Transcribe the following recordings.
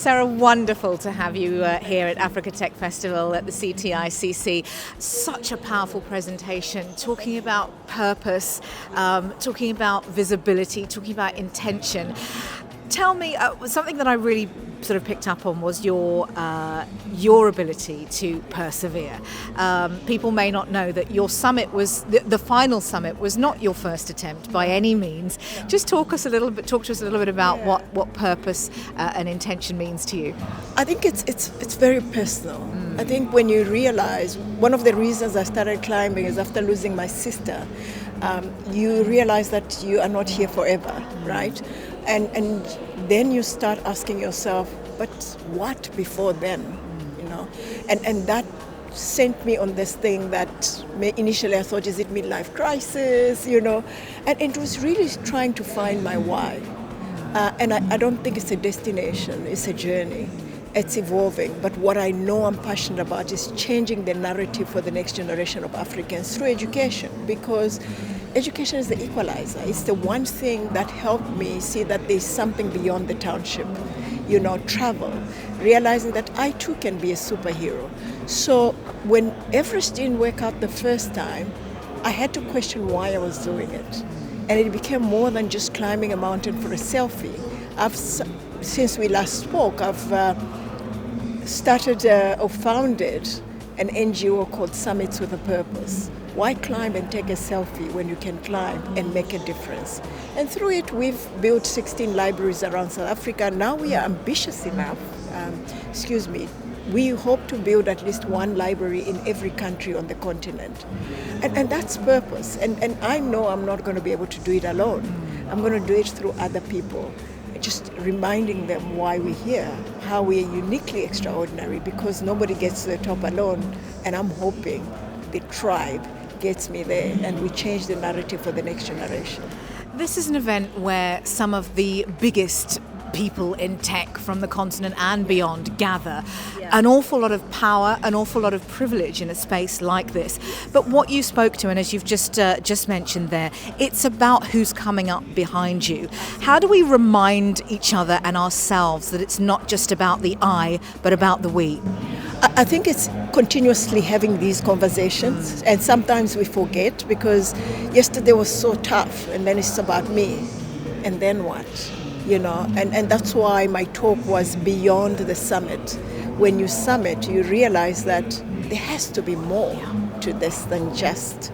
Sarah, wonderful to have you here at Africa Tech Festival at the CTICC. Such a powerful presentation, talking about purpose, talking about visibility, talking about intention. Tell me, something that I really sort of picked up on was your ability to persevere. People may not know that your summit was the final summit was not your first attempt by any means. Just talk to us a little bit about what purpose and intention means to you. I think it's very personal. I think when you realize, one of the reasons I started climbing is after losing my sister, you realize that you are not here forever, right? And then you start asking yourself, but what before then, you know? And that sent me on this thing that initially I thought, is it midlife crisis, you know? And it was really trying to find my why. And I don't think it's a destination, it's a journey. It's evolving, but what I know I'm passionate about is changing the narrative for the next generation of Africans through education, because education is the equalizer. It's the one thing that helped me see that there's something beyond the township. You know, travel, realizing that I too can be a superhero. So when Everest didn't work out the first time, I had to question why I was doing it. And it became more than just climbing a mountain for a selfie. Since we last spoke, I've started or founded an NGO called Summits with a Purpose. Why climb and take a selfie when you can climb and make a difference? And through it, we've built 16 libraries around South Africa. Now we are ambitious enough, we hope to build at least one library in every country on the continent. And that's purpose. And I know I'm not going to be able to do it alone. I'm going to do it through other people. Just reminding them why we're here, how we are uniquely extraordinary, because nobody gets to the top alone. And I'm hoping the tribe gets me there and we change the narrative for the next generation. This is an event where some of the biggest people in tech from the continent and beyond gather. An awful lot of power, an awful lot of privilege in a space like this. But what you spoke to, and as you've just mentioned there, it's about who's coming up behind you. How do we remind each other and ourselves that it's not just about the I, but about the we? I think it's continuously having these conversations, and sometimes we forget because yesterday was so tough, and then it's about me, and then what? You know, and that's why my talk was beyond the summit. When you summit, you realize that there has to be more to this than just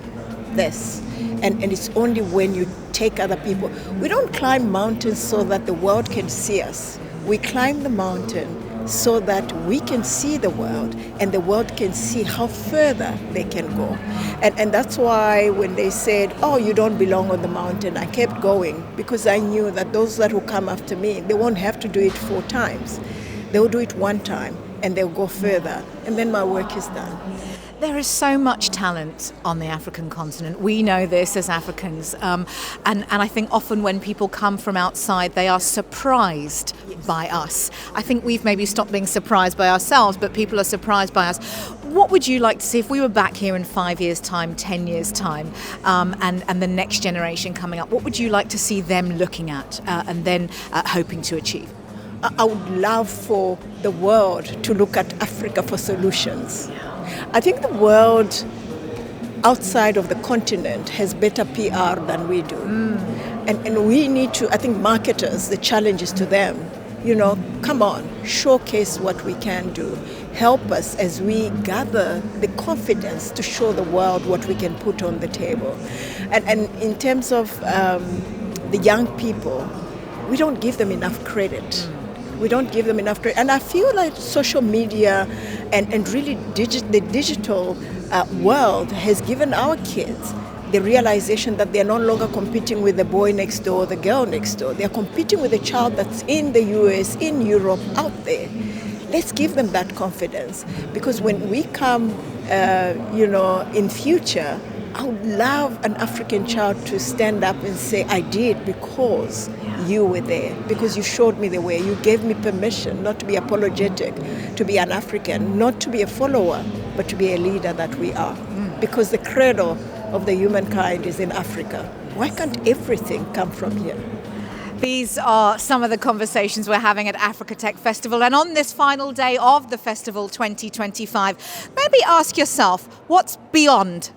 this. And it's only when you take other people. We don't climb mountains so that the world can see us. We climb the mountain so that we can see the world and the world can see how further they can go. And that's why when they said, oh, you don't belong on the mountain, I kept going because I knew that those that will come after me, they won't have to do it 4 times. They will do it 1 time and they'll go further and then my work is done. There is so much talent on the African continent. We know this as Africans. And I think often when people come from outside, they are surprised by us. I think we've maybe stopped being surprised by ourselves, but people are surprised by us. What would you like to see if we were back here in 5 years' time, 10 years' time, and the next generation coming up? What would you like to see them looking at and then hoping to achieve? I would love for the world to look at Africa for solutions. I think the world outside of the continent has better PR than we do. And we need to, I think marketers, the challenge is to them, you know, come on, showcase what we can do. Help us as we gather the confidence to show the world what we can put on the table. And in terms of the young people, we don't give them enough credit. We don't give them enough credit. And I feel like social media and really the digital world has given our kids the realization that they're no longer competing with the boy next door, the girl next door. They're competing with a child that's in the US, in Europe, out there. Let's give them that confidence. Because when we come, in future, I would love an African child to stand up and say, I did because you were there, because you showed me the way. You gave me permission not to be apologetic, to be an African, not to be a follower, but to be a leader that we are. Because the cradle of the humankind is in Africa. Why can't everything come from here? These are some of the conversations we're having at Africa Tech Festival. And on this final day of the festival 2025, maybe ask yourself, what's beyond